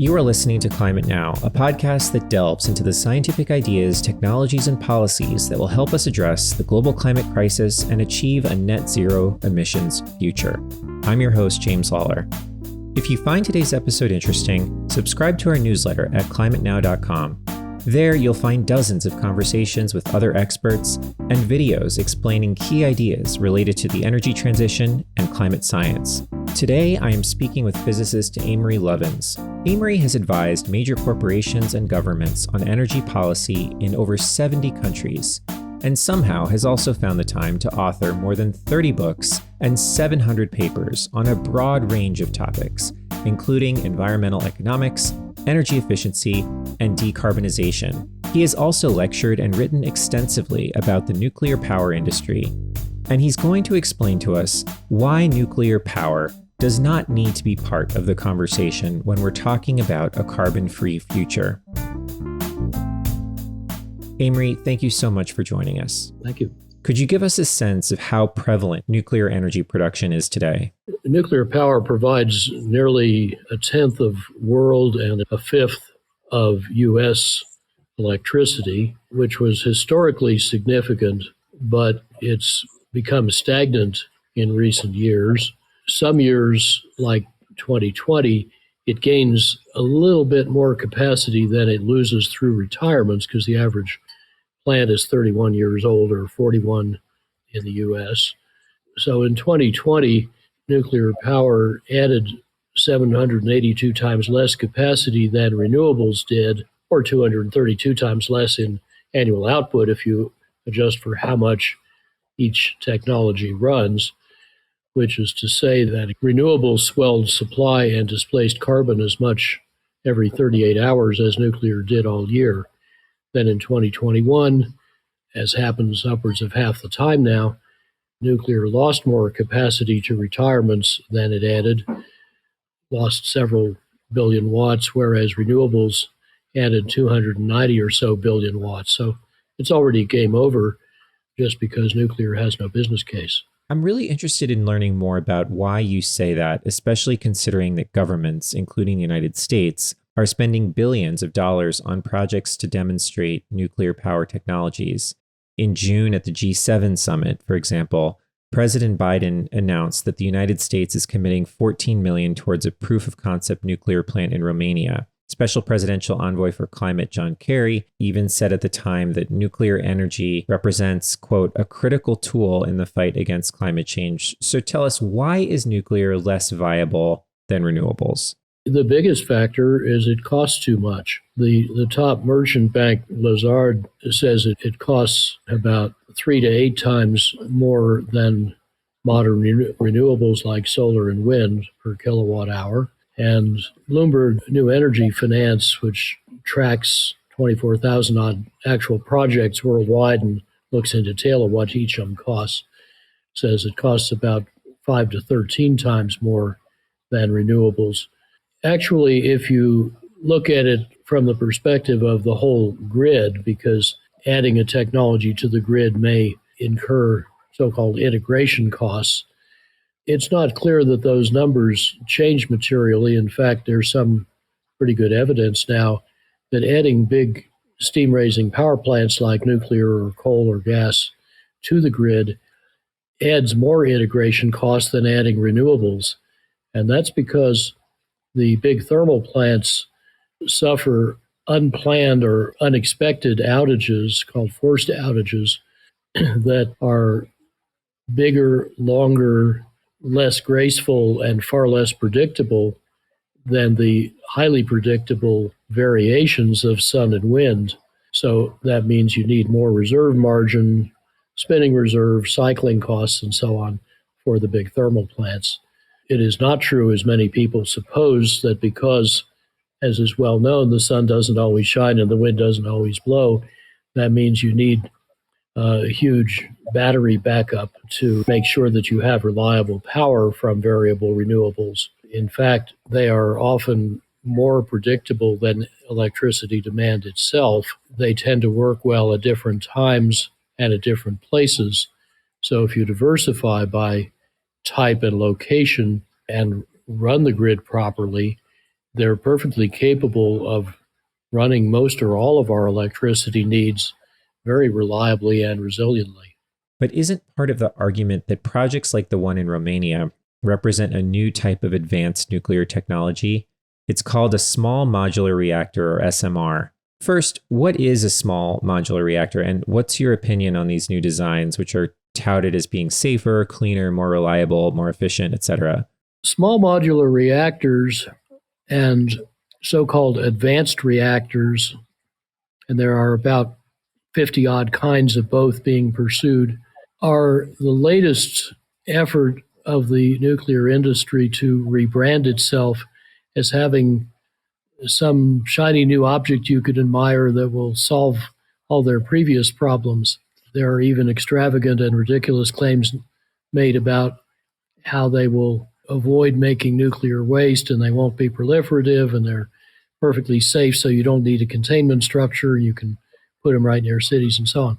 You are listening to Climate Now, a podcast that delves into the scientific ideas, technologies, and policies that will help us address the global climate crisis and achieve a net zero emissions future. I'm your host, James Lawler. If you find today's episode interesting, subscribe to our newsletter at climatenow.com. There, you'll find dozens of conversations with other experts and videos explaining key ideas related to the energy transition and climate science. Today, I am speaking with physicist Amory Lovins. Amory has advised major corporations and governments on energy policy in over 70 countries, and somehow has also found the time to author more than 30 books and 700 papers on a broad range of topics, including environmental economics, energy efficiency, and decarbonization. He has also lectured and written extensively about the nuclear power industry, and he's going to explain to us why nuclear power does not need to be part of the conversation when we're talking about a carbon-free future. Amory, thank you so much for joining us. Thank you. Could you give us a sense of how prevalent nuclear energy production is today? Nuclear power provides nearly a tenth of world and a fifth of U.S. electricity, which was historically significant, but it's become stagnant in recent years. Some years, like 2020, it gains a little bit more capacity than it loses through retirements because the average plant is 31 years old or 41 in the U.S. So in 2020, nuclear power added 782 times less capacity than renewables did, or 232 times less in annual output if you adjust for how much each technology runs, which is to say that renewables swelled supply and displaced carbon as much every 38 hours as nuclear did all year. Then in 2021, as happens upwards of half the time now, nuclear lost more capacity to retirements than it added, lost several billion watts, whereas renewables added 290 or so billion watts. So it's already game over just because nuclear has no business case. I'm really interested in learning more about why you say that, especially considering that governments, including the United States, are spending billions of dollars on projects to demonstrate nuclear power technologies. In June at the G7 summit, for example, President Biden announced that the United States is committing $14 million towards a proof of concept nuclear plant in Romania. Special Presidential Envoy for Climate John Kerry even said at the time that nuclear energy represents, quote, a critical tool in the fight against climate change. So tell us, why is nuclear less viable than renewables? The biggest factor is it costs too much. The top merchant bank, Lazard, says it costs about 3 to 8 times more than modern renewables like solar and wind per kilowatt hour. And Bloomberg New Energy Finance, which tracks 24,000 odd actual projects worldwide and looks in detail at what each of them costs, says it costs about 5 to 13 times more than renewables. Actually, if you look at it from the perspective of the whole grid, because adding a technology to the grid may incur so-called integration costs, it's not clear that those numbers change materially. In fact, there's some pretty good evidence now that adding big steam-raising power plants like nuclear or coal or gas to the grid adds more integration costs than adding renewables. And that's because the big thermal plants suffer unplanned or unexpected outages called forced outages that are bigger, longer, less graceful, and far less predictable than the highly predictable variations of sun and wind. So that means you need more reserve margin, spinning reserve, cycling costs, and so on for the big thermal plants. It is not true, as many people suppose, that because, as is well known, the sun doesn't always shine and the wind doesn't always blow, that means you need a huge battery backup to make sure that you have reliable power from variable renewables. In fact, they are often more predictable than electricity demand itself. They tend to work well at different times and at different places. So if you diversify by type and location and run the grid properly, They're perfectly capable of running most or all of our electricity needs very reliably and resiliently. But isn't part of the argument that projects like the one in Romania represent a new type of advanced nuclear technology? It's called a small modular reactor, or SMR. First, what is a small modular reactor, and what's your opinion on these new designs, which are touted as being safer, cleaner, more reliable, more efficient, etc.? Small modular reactors and so-called advanced reactors, and there are about 50 odd kinds of both being pursued, are the latest effort of the nuclear industry to rebrand itself as having some shiny new object you could admire that will solve all their previous problems. There are even extravagant and ridiculous claims made about how they will avoid making nuclear waste and they won't be proliferative and they're perfectly safe, so you don't need a containment structure. You can put them right near cities and so on.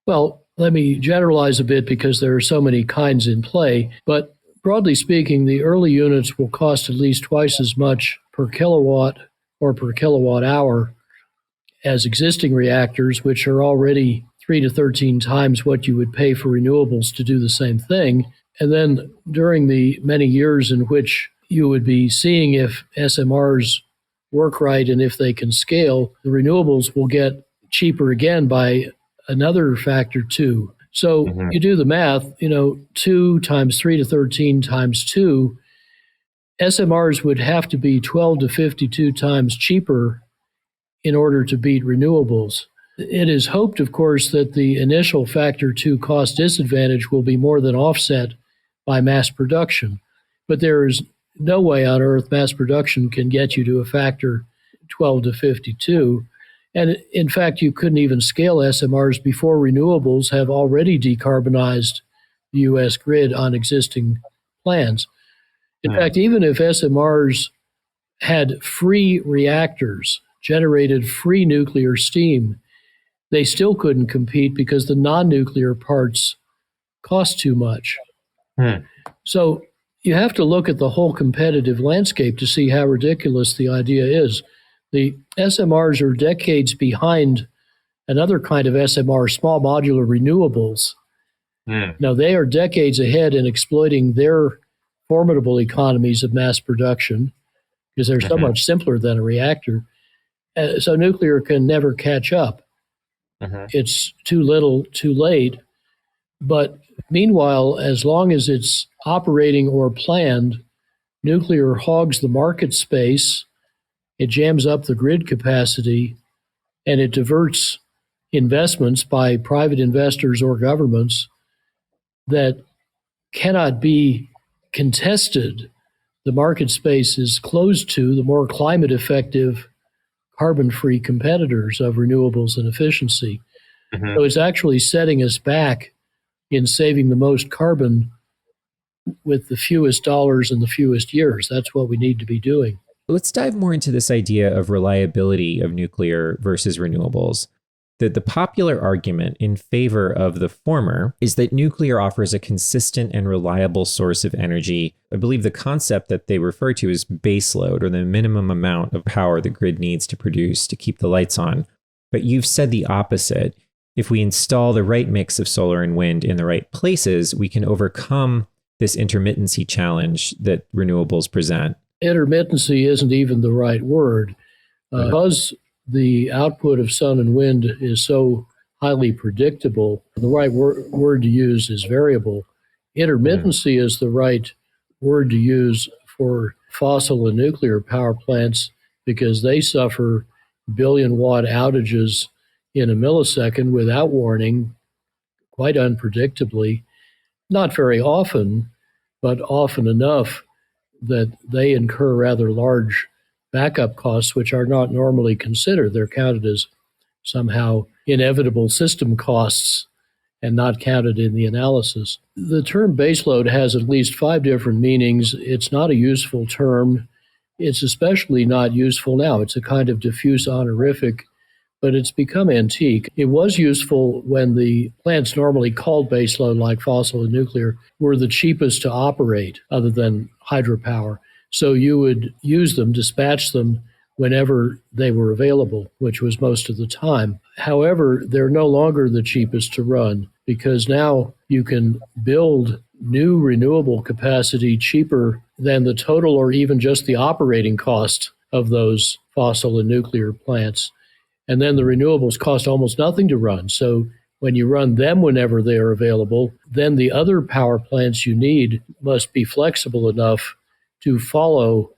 Well, let me generalize a bit because there are so many kinds in play, but broadly speaking, the early units will cost at least twice as much per kilowatt or per kilowatt hour as existing reactors, which are already 3 to 13 times what you would pay for renewables to do the same thing. And then during the many years in which you would be seeing if SMRs work right and if they can scale, the renewables will get cheaper again by another factor too. So you do the math, 2 times 3 to 13 times 2, SMRs would have to be 12 to 52 times cheaper in order to beat renewables. It is hoped, of course, that the initial factor 2 cost disadvantage will be more than offset by mass production. But there is no way on earth mass production can get you to a factor 12 to 52. And in fact, you couldn't even scale SMRs before renewables have already decarbonized the U.S. grid on existing plans. In fact, even if SMRs had free reactors, generated free nuclear steam, they still couldn't compete because the non-nuclear parts cost too much. So you have to look at the whole competitive landscape to see how ridiculous the idea is. The SMRs are decades behind another kind of SMR, small modular renewables. Now, they are decades ahead in exploiting their formidable economies of mass production because they're so much simpler than a reactor. So nuclear can never catch up. It's too little, too late. But meanwhile, as long as it's operating or planned, nuclear hogs the market space, it jams up the grid capacity, and it diverts investments by private investors or governments that cannot be contested. The market space is closed to the more climate effective, carbon-free competitors of renewables and efficiency. So it's actually setting us back in saving the most carbon with the fewest dollars and the fewest years. That's what we need to be doing. Let's dive more into this idea of reliability of nuclear versus renewables. The popular argument in favor of the former is that nuclear offers a consistent and reliable source of energy. I believe the concept that they refer to is baseload, or the minimum amount of power the grid needs to produce to keep the lights on. But you've said the opposite. If we install the right mix of solar and wind in the right places, we can overcome this intermittency challenge that renewables present. Intermittency isn't even the right word. Because the output of sun and wind is so highly predictable, the right word to use is variable. Intermittency is the right word to use for fossil and nuclear power plants because they suffer billion-watt outages in a millisecond without warning, quite unpredictably. Not very often, but often enough that they incur rather large backup costs, which are not normally considered. They're counted as somehow inevitable system costs and not counted in the analysis. The term baseload has at least 5 different meanings. It's not a useful term. It's especially not useful now. It's a kind of diffuse honorific, but it's become antique. It was useful when the plants normally called baseload, like fossil and nuclear, were the cheapest to operate other than hydropower. So you would use them, dispatch them whenever they were available, which was most of the time. However, they're no longer the cheapest to run because now you can build new renewable capacity cheaper than the total or even just the operating cost of those fossil and nuclear plants. And then the renewables cost almost nothing to run. So when you run them whenever they are available, then the other power plants you need must be flexible enough to follow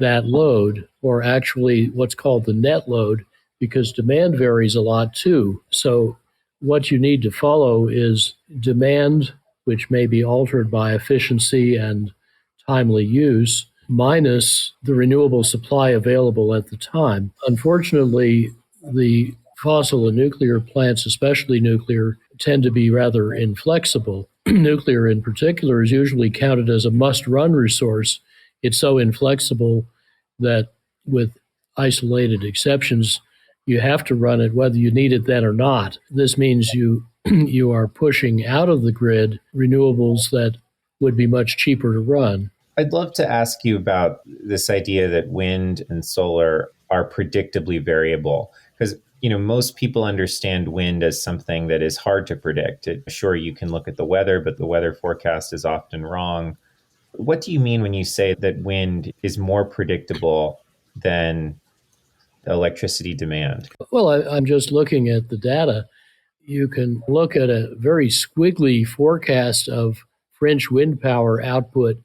that load, or actually what's called the net load, because demand varies a lot too. So what you need to follow is demand, which may be altered by efficiency and timely use, minus the renewable supply available at the time. Unfortunately, the fossil and nuclear plants, especially nuclear, tend to be rather inflexible. Nuclear in particular is usually counted as a must-run resource. It's so inflexible that with isolated exceptions, you have to run it whether you need it then or not. This means you you are pushing out of the grid renewables that would be much cheaper to run. I'd love to ask you about this idea that wind and solar are predictably variable, because most people understand wind as something that is hard to predict. Sure, you can look at the weather, but the weather forecast is often wrong. What do you mean when you say that wind is more predictable than electricity demand? Well, I'm just looking at the data. You can look at a very squiggly forecast of French wind power output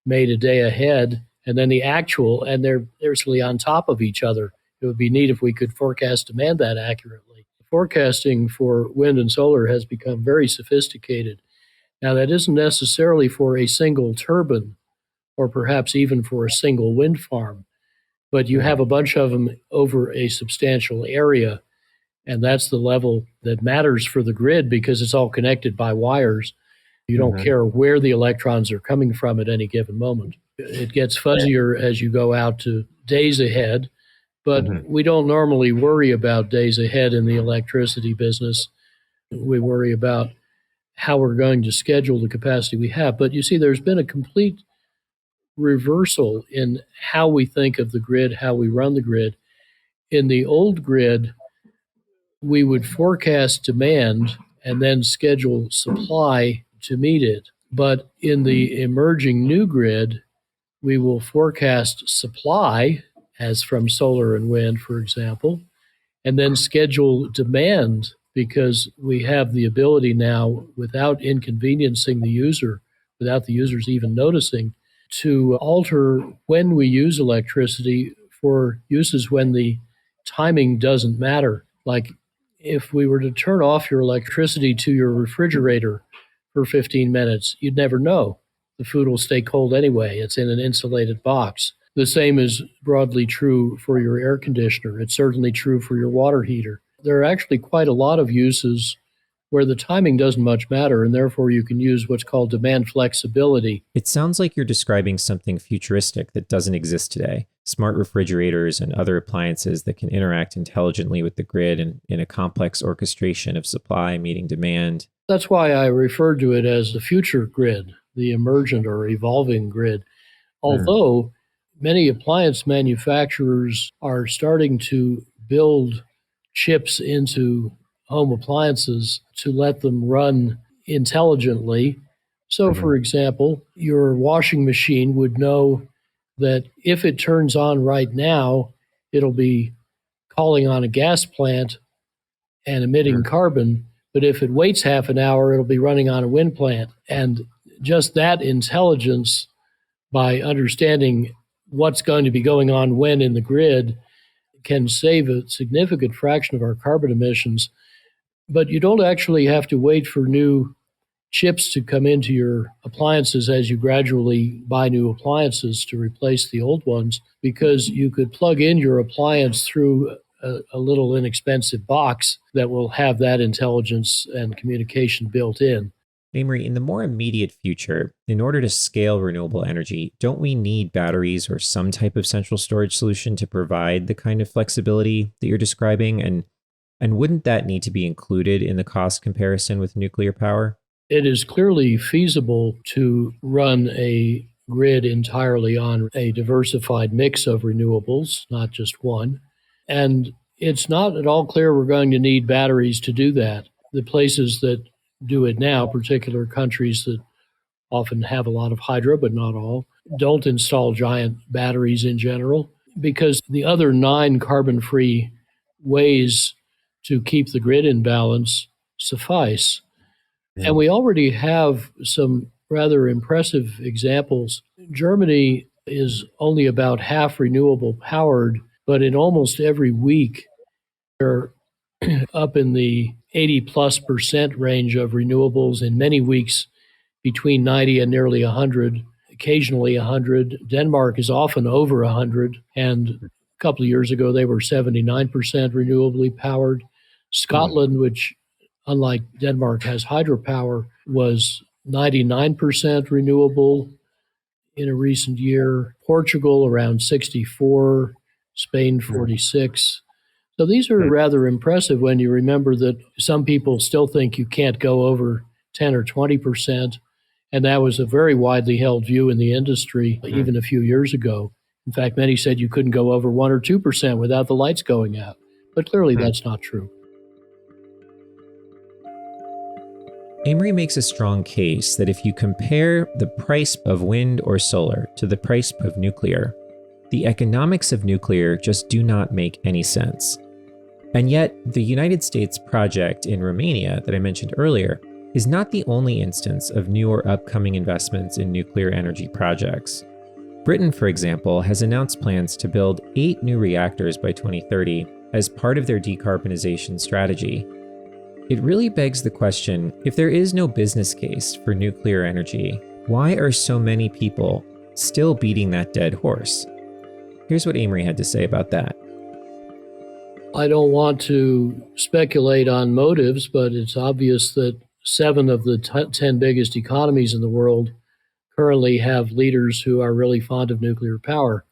made a day ahead, and then the actual, and they're basically on top of each other. It would be neat if we could forecast demand that accurately. Forecasting for wind and solar has become very sophisticated. Now, that isn't necessarily for a single turbine or perhaps even for a single wind farm, but you have a bunch of them over a substantial area, and that's the level that matters for the grid because it's all connected by wires. You don't care where the electrons are coming from at any given moment. It gets fuzzier as you go out to days ahead, but we don't normally worry about days ahead in the electricity business. We worry about how we're going to schedule the capacity we have. But you see, there's been a complete reversal in how we think of the grid, how we run the grid. In the old grid, we would forecast demand and then schedule supply to meet it. But in the emerging new grid, we will forecast supply, as from solar and wind, for example, and then schedule demand because we have the ability now, without inconveniencing the user, without the users even noticing, to alter when we use electricity for uses when the timing doesn't matter. Like if we were to turn off your electricity to your refrigerator for 15 minutes, you'd never know. The food will stay cold anyway. It's in an insulated box. The same is broadly true for your air conditioner. It's certainly true for your water heater. There are actually quite a lot of uses where the timing doesn't much matter, and therefore you can use what's called demand flexibility. It sounds like you're describing something futuristic that doesn't exist today. Smart refrigerators and other appliances that can interact intelligently with the grid and in a complex orchestration of supply meeting demand. That's why I referred to it as the future grid, the emergent or evolving grid. Although many appliance manufacturers are starting to build chips into home appliances to let them run intelligently. So, for example, your washing machine would know that if it turns on right now, it'll be calling on a gas plant and emitting carbon. But if it waits half an hour, it'll be running on a wind plant. And just that intelligence, by understanding what's going to be going on when in the grid, can save a significant fraction of our carbon emissions. But you don't actually have to wait for new chips to come into your appliances as you gradually buy new appliances to replace the old ones, because you could plug in your appliance through a little inexpensive box that will have that intelligence and communication built in. Amory, in the more immediate future, in order to scale renewable energy, don't we need batteries or some type of central storage solution to provide the kind of flexibility that you're describing? And wouldn't that need to be included in the cost comparison with nuclear power? It is clearly feasible to run a grid entirely on a diversified mix of renewables, not just one. And it's not at all clear we're going to need batteries to do that. The places that do it now, particular countries that often have a lot of hydro, but not all, don't install giant batteries in general, because the other 9 carbon-free ways to keep the grid in balance suffice. And we already have some rather impressive examples. Germany is only about half renewable powered, but in almost every week, they're up in the 80+% range of renewables, in many weeks between 90 and nearly 100, occasionally 100. Denmark is often over 100, and a couple of years ago they were 79% renewably powered. Scotland, which unlike Denmark has hydropower, was 99% renewable in a recent year. Portugal around 64, Spain 46. So these are rather impressive when you remember that some people still think you can't go over 10 or 20%. And that was a very widely held view in the industry even a few years ago. In fact, many said you couldn't go over 1 or 2% without the lights going out. But clearly that's not true. Amory makes a strong case that if you compare the price of wind or solar to the price of nuclear, the economics of nuclear just do not make any sense. And yet, the United States project in Romania that I mentioned earlier is not the only instance of new or upcoming investments in nuclear energy projects. Britain, for example, has announced plans to build 8 new reactors by 2030 as part of their decarbonization strategy. It really begs the question, if there is no business case for nuclear energy, why are so many people still beating that dead horse? Here's what Amory had to say about that. I don't want to speculate on motives, but it's obvious that 7 of the 10 biggest economies in the world currently have leaders who are really fond of nuclear power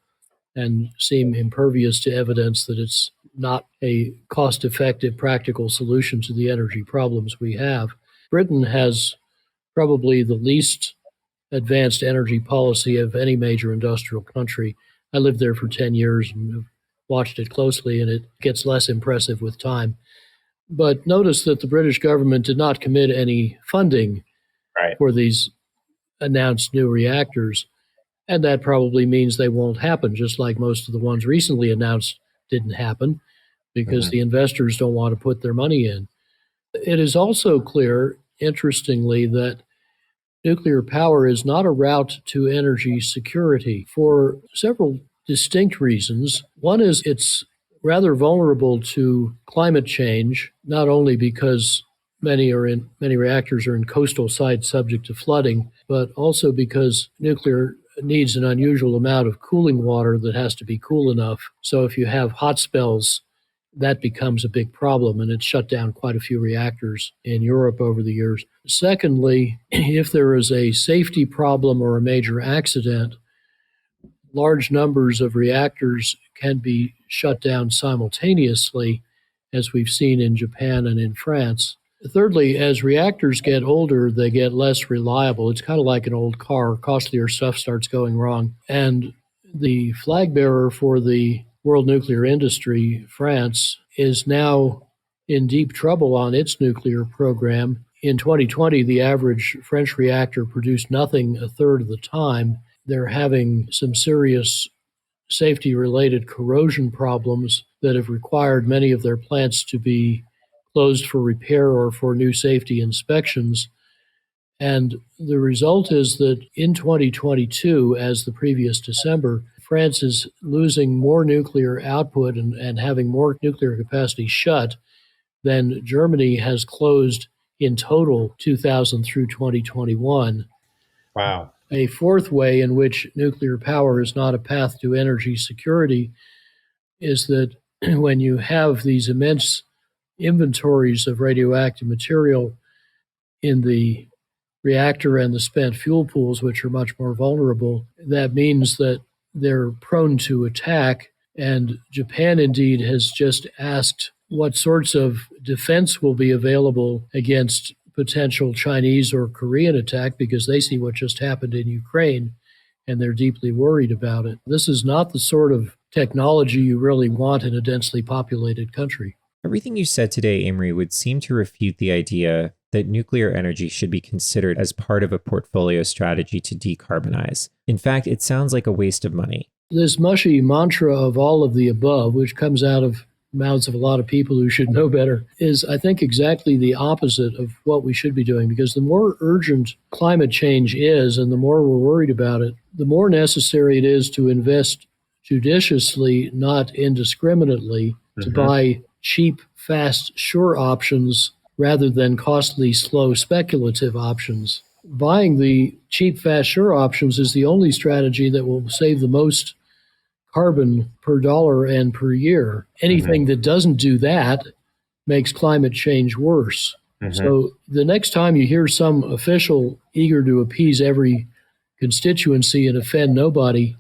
and seem impervious to evidence that it's not a cost-effective, practical solution to the energy problems we have. Britain has probably the least advanced energy policy of any major industrial country. I lived there for 10 years and have watched it closely, and it gets less impressive with time. But notice that the British government did not commit any funding for these announced new reactors, and that probably means they won't happen, just like most of the ones recently announced didn't happen, because the investors don't want to put their money in. It is also clear, interestingly, that nuclear power is not a route to energy security for several distinct reasons. One is it's rather vulnerable to climate change, not only because many reactors are in coastal sites subject to flooding, but also because nuclear needs an unusual amount of cooling water that has to be cool enough. So if you have hot spells, that becomes a big problem, and it's shut down quite a few reactors in Europe over the years. Secondly, if there is a safety problem or a major accident, large numbers of reactors can be shut down simultaneously, as we've seen in Japan and in France. Thirdly, as reactors get older, they get less reliable. It's kind of like an old car. Costlier stuff starts going wrong. And the flag bearer for the world nuclear industry, France, is now in deep trouble on its nuclear program. In 2020, the average French reactor produced nothing a third of the time. They're having some serious safety-related corrosion problems that have required many of their plants to be closed for repair or for new safety inspections. And the result is that in 2022, as the previous December, France is losing more nuclear output and having more nuclear capacity shut than Germany has closed in total 2000 through 2021. Wow. A fourth way in which nuclear power is not a path to energy security is that when you have these immense inventories of radioactive material in the reactor and the spent fuel pools, which are much more vulnerable, that means that they're prone to attack. And Japan indeed has just asked what sorts of defense will be available against potential Chinese or Korean attack, because they see what just happened in Ukraine. and they're deeply worried about it. This is not the sort of technology you really want in a densely populated country. Everything you said today, Amory, would seem to refute the idea that nuclear energy should be considered as part of a portfolio strategy to decarbonize. In fact, it sounds like a waste of money. This mushy mantra of all of the above, which comes out of mouths of a lot of people who should know better, is, I think, exactly the opposite of what we should be doing. Because the more urgent climate change is and the more we're worried about it, the more necessary it is to invest judiciously, not indiscriminately, to buy cheap, fast, sure options rather than costly, slow, speculative options. Buying the cheap, fast, sure options is the only strategy that will save the most carbon per dollar and per year. Anything that doesn't do that makes climate change worse. So the next time you hear some official eager to appease every constituency and offend nobody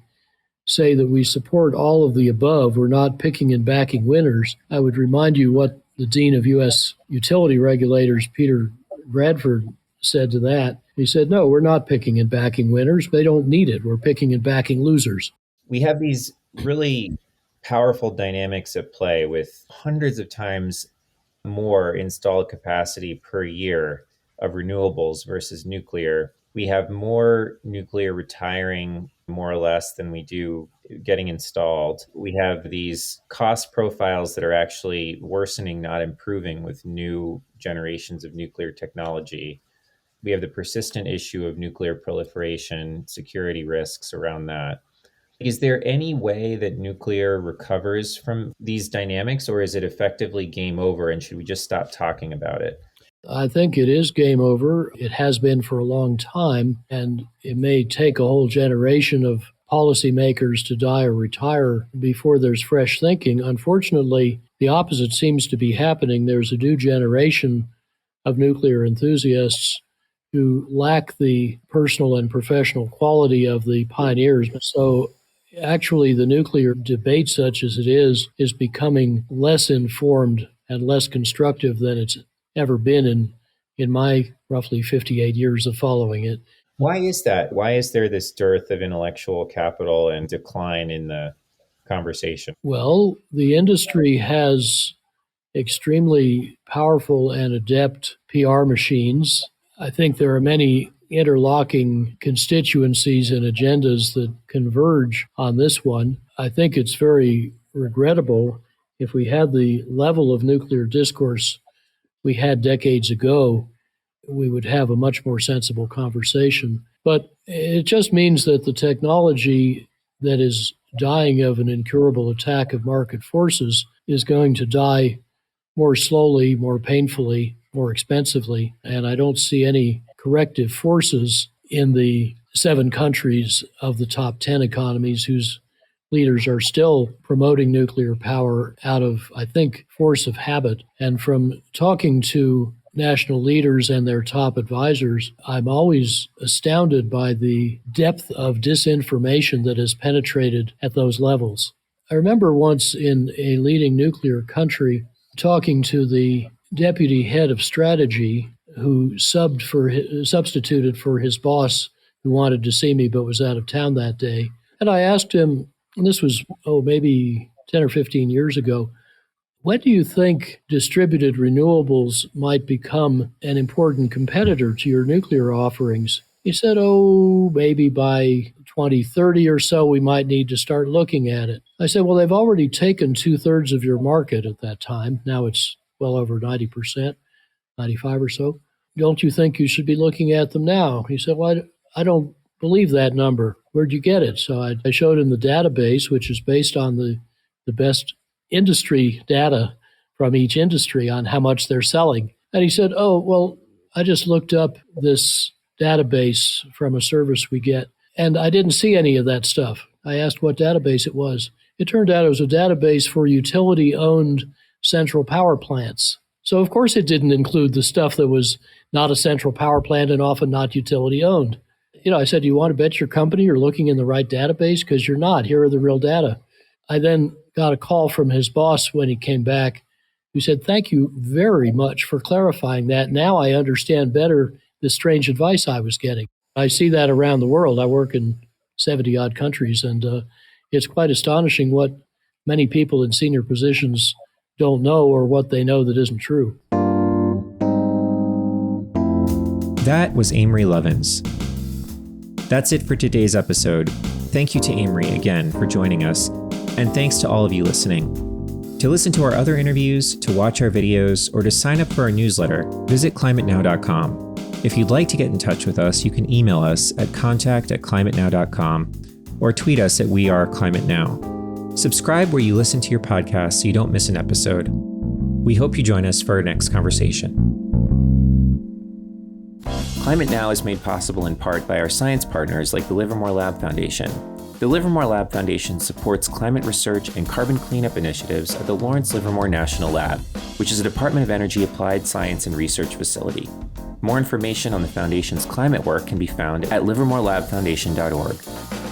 say that we support all of the above, we're not picking and backing winners, I would remind you what the Dean of U.S. Utility Regulators, Peter Bradford, said to that. He said, no, we're not picking and backing winners. They don't need it. We're picking and backing losers. We have these really powerful dynamics at play with hundreds of times more installed capacity per year of renewables versus nuclear. We have more nuclear retiring more or less than we do getting installed. We have these cost profiles that are actually worsening, not improving with new generations of nuclear technology. We have the persistent issue of nuclear proliferation, security risks around that. Is there any way that nuclear recovers from these dynamics, or is it effectively game over and should we just stop talking about it? I think it is game over. It has been for a long time, and it may take a whole generation of policymakers to die or retire before there's fresh thinking. Unfortunately, the opposite seems to be happening. There's a new generation of nuclear enthusiasts who lack the personal and professional quality of the pioneers. So actually, the nuclear debate, such as it is becoming less informed and less constructive than it's ever been in my roughly 58 years of following it. Why is that? Why is there this dearth of intellectual capital and decline in the conversation? Well, the industry has extremely powerful and adept PR machines. I think there are many interlocking constituencies and agendas that converge on this one. I think it's very regrettable. If we had the level of nuclear discourse we had decades ago, we would have a much more sensible conversation. But it just means that the technology that is dying of an incurable attack of market forces is going to die more slowly, more painfully, more expensively. And I don't see any corrective forces in the 7 countries of the top 10 economies whose leaders are still promoting nuclear power out of, I think, force of habit. And from talking to national leaders and their top advisors, I'm always astounded by the depth of disinformation that has penetrated at those levels. I remember once in a leading nuclear country talking to the deputy head of strategy who substituted for his boss who wanted to see me but was out of town that day. And I asked him, and this was, maybe 10 or 15 years ago, when do you think distributed renewables might become an important competitor to your nuclear offerings? He said, maybe by 2030 or so, we might need to start looking at it. I said, well, they've already taken 2/3 of your market at that time. Now it's well over 90%, 95 or so. Don't you think you should be looking at them now? He said, well, I don't believe that number. Where'd you get it? So I showed him the database, which is based on the best industry data from each industry on how much they're selling. And he said, I just looked up this database from a service we get, and I didn't see any of that stuff. I asked what database it was. It turned out it was a database for utility-owned central power plants. So, of course, it didn't include the stuff that was not a central power plant and often not utility-owned. I said, do you want to bet your company you're looking in the right database? Because you're not. Here are the real data. I then got a call from his boss when he came back, who said, thank you very much for clarifying that. Now I understand better the strange advice I was getting. I see that around the world. I work in 70-odd countries. And it's quite astonishing what many people in senior positions don't know, or what they know that isn't true. That was Amory Lovins. That's it for today's episode. Thank you to Amory again for joining us, and thanks to all of you listening. To listen to our other interviews, to watch our videos, or to sign up for our newsletter, visit climatenow.com. If you'd like to get in touch with us, you can email us at contact@climatenow.com or tweet us at weareclimatenow. Subscribe where you listen to your podcast so you don't miss an episode. We hope you join us for our next conversation. Climate Now is made possible in part by our science partners like the Livermore Lab Foundation. The Livermore Lab Foundation supports climate research and carbon cleanup initiatives at the Lawrence Livermore National Lab, which is a Department of Energy applied science and research facility. More information on the Foundation's climate work can be found at livermorelabfoundation.org.